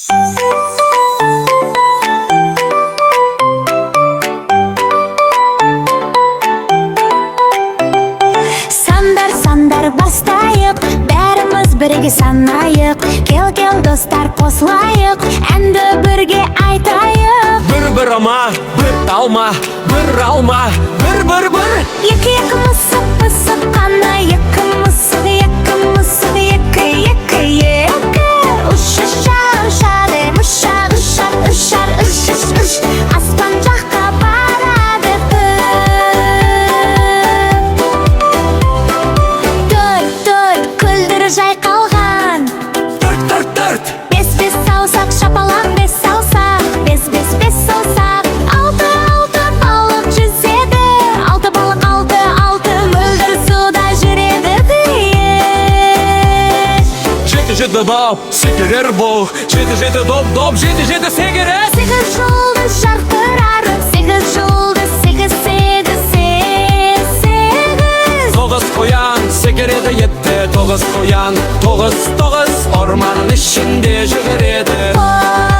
Сандар бастайық, бәріміз бірге санайық. Кел достар қосылайық, әнді бірге айтайық. Бір алма, бір алма, бір алма, бір. Екі мысық қана, екі мысық, екі. Ұшады, ұшар, үш. Аспан жаққа барады Төрт, күлдір жайқалған. Төрт. Бес саусақ, шапалақ, бес саусақ. Бес саусақ. Алты балық жүзеді. Алты балық, алты мөлдір суда жүреді. Жеті доп, секірер бұл. Жеті доп, жеті секірер. Сегіз жұлдыз жарқырар. Сегіз жұлдыз, сегіз. Тоғыз қоян, секіреді етті. Тоғыз қоян, тоғыз орманның ішінде жүгіреді.